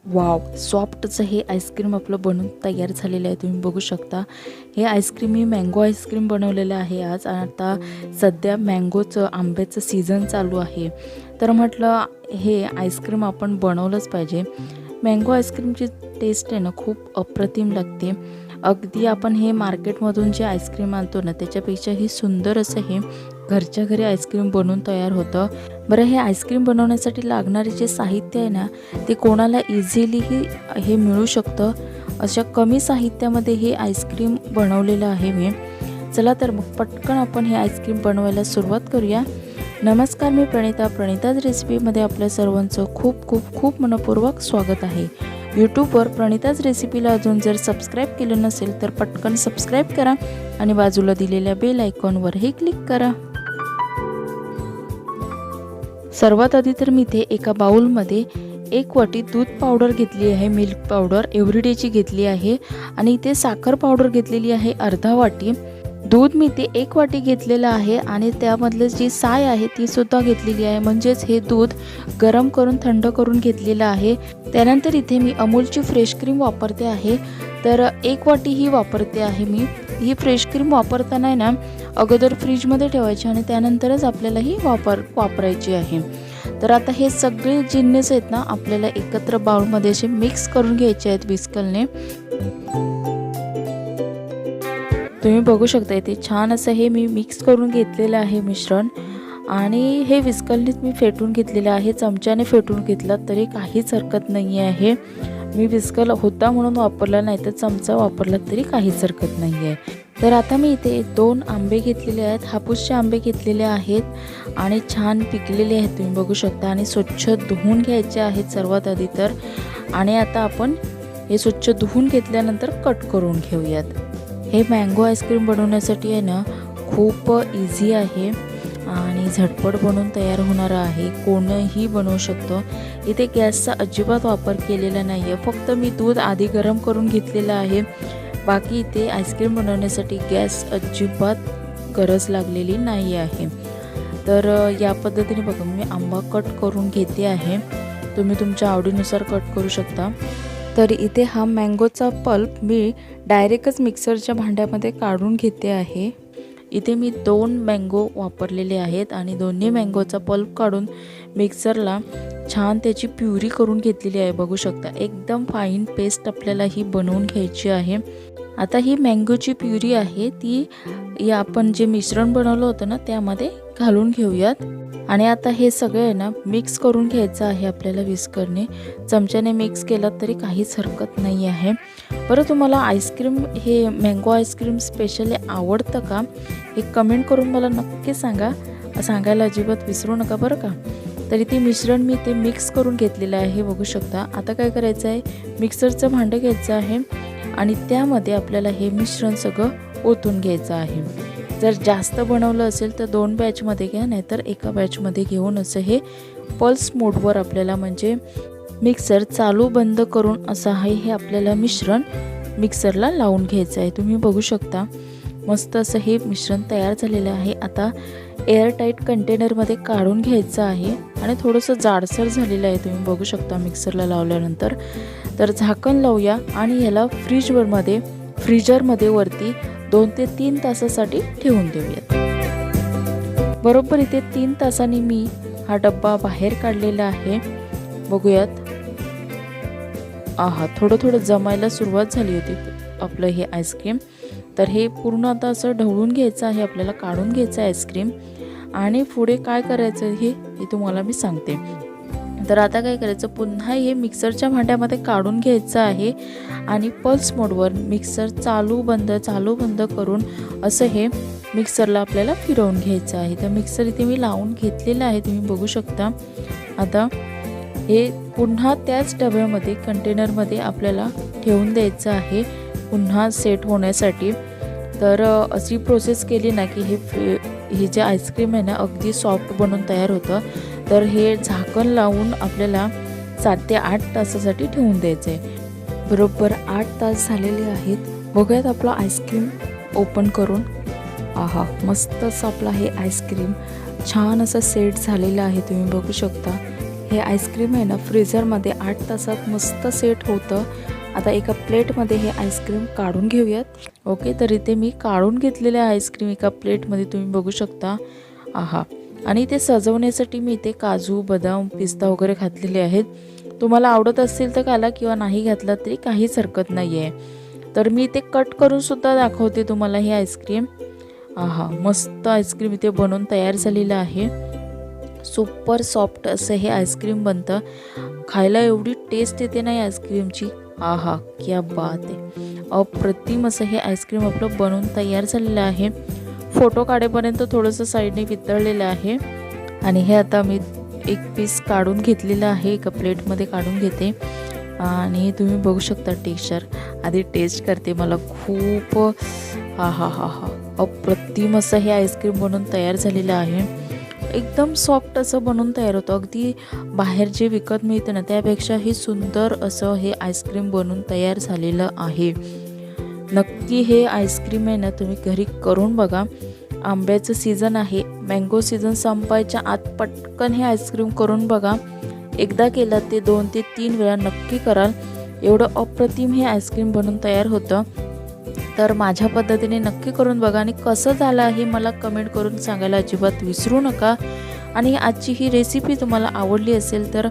Wow, सॉफ्टचं हे ice cream आपलं बनून तयार झालेलं आहे. तुम्ही बघू शकता हे आईस्क्रीम मी मँगो आईस्क्रीम बनवलेलं आहे आज. आता सध्या मँगोचं आंब्याचं सीझन चालू आहे, तर म्हटलं हे आईस्क्रीम आपण बनवलंच पाहिजे. मँगो आईस्क्रीमची टेस्ट आहे ना खूप अप्रतिम लागते. अगदी आपण हे मार्केटमधून जे आईस्क्रीम आणतो ना त्याच्यापेक्षाही सुंदर असं हे घरच्या घरी आईस्क्रीम बनवून तयार होतं. बरं, हे आईस्क्रीम बनवण्यासाठी लागणारे जे साहित्य आहे ना ते कोणाला इझिलीही हे मिळू शकतं. अशा कमी साहित्यामध्ये हे आईस्क्रीम बनवलेलं आहे मी. चला तर मग पटकन आपण हे आईस्क्रीम बनवायला सुरुवात करूया. नमस्कार, मी प्रणिताज रेसिपीमध्ये आपल्या सर्वांचं खूप खूप खूप मनपूर्वक स्वागत आहे. यूट्यूबवर प्रणिताज रेसिपीला अजून जर सबस्क्राईब केलं नसेल तर पटकन सबस्क्राईब करा आणि बाजूला दिलेल्या बेल आयकॉनवरही क्लिक करा. सर्वात आधी तर मी इथे एका बाउलमध्ये 1 वाटी दूध पावडर घेतली आहे, मिल्क पावडर एव्हरीडेची घेतली आहे. आणि इथे साखर पावडर घेतलेली आहे अर्धा वाटी. दूध मी ते 1 वाटी घेतलेलं आहे आणि त्यामधलं जी साय आहे ती सुद्धा घेतलेली आहे. म्हणजेच हे दूध गरम करून थंड करून घेतलेलं आहे. त्यानंतर इथे मी अमूलची फ्रेश क्रीम वापरते आहे. तर 1 वाटी ही वापरते आहे मी. ही फ्रेश क्रीम वापरताना आहे ना अगोदर फ्रीजमध्ये ठेवायची आणि त्यानंतरच आपल्याला ही वापरायची आहे. तर आता हे सगळे जिन्नस आहेत ना आपल्याला एकत्र बाउलमध्ये असे मिक्स करून घ्यायचे आहेत विस्कलने. तुम्ही बघू शकता इथे छान असं हे मी मिक्स करून घेतलेलं आहे मिश्रण. आणि हे विस्कलनेच मी फेटून घेतलेलं आहे. चमच्याने फेटून घेतलं तरी काहीच हरकत नाही आहे. मी विस्कल होता म्हणून वापरला, नाही तर चमचा वापरला तरी काहीच हरकत नाही आहे. तर आता मी इथे 2 आंबे घेतलेले आहेत, हापूसचे आंबे घेतलेले आहेत आणि छान पिकलेले आहेत तुम्ही बघू शकता. आणि स्वच्छ धुवून घ्यायचे आहेत सर्वात आधी तर. आणि आता आपण हे स्वच्छ धुवून घेतल्यानंतर कट करून घेऊयात. हे मँगो आईस्क्रीम बनवण्यासाठी आहे ना खूप इझी आहे आणि झटपट बनवून तयार होणारं आहे. कोणीही बनवू शकतो. इथे गॅसचा अजिबात वापर केलेला नाही आहे. फक्त मी दूध आधी गरम करून घेतलेलं आहे. बाकी इथे आईस्क्रीम बनवण्यासाठी गॅस अजिबात गरज लागलेली नाही आहे. तर या पद्धतीने बघा मी आंबा कट करून घेते आहे. तुम्ही तुमच्या आवडीनुसार कट करू शकता. तर इथे हा मँगोचा पल्प मी डायरेक्टच मिक्सरच्या भांड्यामध्ये काढून घेते आहे. इथे मी 2 मँगो वापरलेले आहेत आणि दोन्ही मँगोचा पल्प काढून मिक्सरला छान त्याची प्युरी करून घेतलेली आहे. बघू शकता एकदम फाईन पेस्ट आपल्याला ही बनवून घ्यायची आहे. आता ही मँगोची प्युरी आहे ती आपण जे मिश्रण बनवलं होतं ना त्यामध्ये घालून घेऊयात. आणि आता हे सगळे ना मिक्स करून घ्यायचं आहे आपल्याला विस्करने. चमच्याने मिक्स केलं तरी काहीच हरकत नाही आहे. बरं, तुम्हाला आईस्क्रीम हे मँगो आईस्क्रीम स्पेशली आवडतं का हे कमेंट करून मला नक्की सांगा. सांगायला अजिबात विसरू नका बरं का. तरी ते मिश्रण मी ते मिक्स करून घेतलेलं आहे बघू शकता. आता काय करायचं आहे, मिक्सरचं भांडं घ्यायचं आहे आणि त्यामध्ये आपल्याला हे मिश्रण सगळं ओतून घ्यायचं आहे. जर जास्त बनवलं असेल तर 2 बॅचमध्ये घ्या, नाहीतर एका बॅचमध्ये घेऊन असं हे पल्स मोडवर आपल्याला म्हणजे मिक्सर चालू बंद करून असं आहे हे आपल्याला मिश्रण मिक्सरला लावून घ्यायचं आहे. तुम्ही बघू शकता मस्त असं हे मिश्रण तयार झालेलं आहे. आता एअरटाईट कंटेनरमध्ये काढून घ्यायचं आहे आणि थोडंसं जाडसर झालेलं आहे तुम्ही बघू शकता मिक्सरला लावल्यानंतर. तर झाकण लावूया आणि ह्याला फ्रीजरमध्ये वरती 2 ते 3 तासासाठी ठेवून देऊयात. बरोबर इथे 3 तासांनी मी हा डब्बा बाहेर काढलेला आहे. बघूयात, थोडं जमायला सुरुवात झाली होती आपलं हे आईस्क्रीम. तर हे पूर्ण आता असं ढवळून घ्यायचं आहे आपल्याला, काढून घ्यायचं आहे आईस्क्रीम. आणि पुढे काय करायचं हे तुम्हाला मी सांगते. तर आता काय करायचं, पुन्हा हे मिक्सरच्या भांड्यामध्ये काढून घ्यायचं आहे आणि पल्स मोडवर मिक्सर चालू बंद करून असं हे मिक्सरला आपल्याला फिरवून घ्यायचं आहे. तर मिक्सर इथे मी लावून घेतलेलं आहे तुम्ही बघू शकता. आता हे पुन्हा त्याच डब्यामध्ये कंटेनरमध्ये आपल्याला ठेवून द्यायचं आहे पुन्हा सेट होण्यासाठी. तर अशी प्रोसेस केली ना की हे जे आईस्क्रीम आहे ना अगदी सॉफ्ट बनून तयार होतं. तर हे झाकण लावून आपल्याला 7 ते 8 तासासाठी ठेवून द्यायचं आहे. बरोबर 8 तास झालेले आहेत. बघूयात आपलं आईस्क्रीम ओपन करून. मस्तच आपला हे आईस्क्रीम छान असं सेट झालेलं आहे तुम्ही बघू शकता. हे आईस्क्रीम आहे ना फ्रीझरमध्ये 8 तासात मस्त सेट होतं. आता एका प्लेटमध्ये हे आईस्क्रीम काढून घेऊयात. ओके, तर इथे मी काढून घेतलेले आईस्क्रीम एका प्लेटमध्ये तुम्ही बघू शकता. आहा, आणि ते सजवण्यासाठी मी इथे काजू, बदाम, पिस्ता वगैरे घातलेले आहेत. तुम्हाला आवडत असेल तर घाला किंवा नाही घातला तरी काहीच हरकत नाही आहे. तर मी इथे कट करून सुद्धा दाखवते तुम्हाला हे आईस्क्रीम. आहा, मस्त आईस्क्रीम इथे बनवून तयार झालेलं आहे. सुपर सॉफ्ट असं हे आईस्क्रीम बनतं. खायला एवढी टेस्ट येते ना या आईस्क्रीमची. आहा, क्या बात आहे. अप्रतिम असं हे आईस्क्रीम आपलं बनवून तयार झालेलं आहे. फोटो काढेपर्यंत थोडंसं साईडने वितळलेलं आहे. आणि हे आता मी एक पीस काढून घेतलेलं आहे, एका प्लेटमध्ये काढून घेते. आणि तुम्ही बघू शकता टेक्स्चर. आधी टेस्ट करते. मला खूप हा हा हा हा अप्रतिम असं हे आईस्क्रीम बनवून तयार झालेलं आहे. एकदम सॉफ्ट असं बनवून तयार होतं. अगदी बाहेर जे विकत मिळते ना त्यापेक्षाही सुंदर असं हे आईस्क्रीम बनवून तयार झालेलं आहे. नक्की हे आईस्क्रीम आहे ना तुम्ही घरी करून बघा. आंब्याचं सीझन आहे, मँगो सीझन संपायच्या आत पटकन हे आईस्क्रीम करून बघा. एकदा केलं ते 2 ते 3 वेळा नक्की कराल. एवढं अप्रतिम हे आईस्क्रीम बनवून तयार होतं. तर माझ्या पद्धतीने नक्की करून बघा आणि कसं झालं आहे मला कमेंट करून सांगायला अजिबात विसरू नका. आणि आजची ही रेसिपी तुम्हाला आवडली असेल तर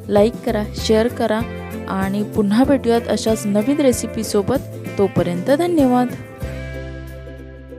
लाईक करा, शेअर करा आणि पुन्हा भेटूयात अशाच नवीन रेसिपीसोबत. तोपर्यंत धन्यवाद.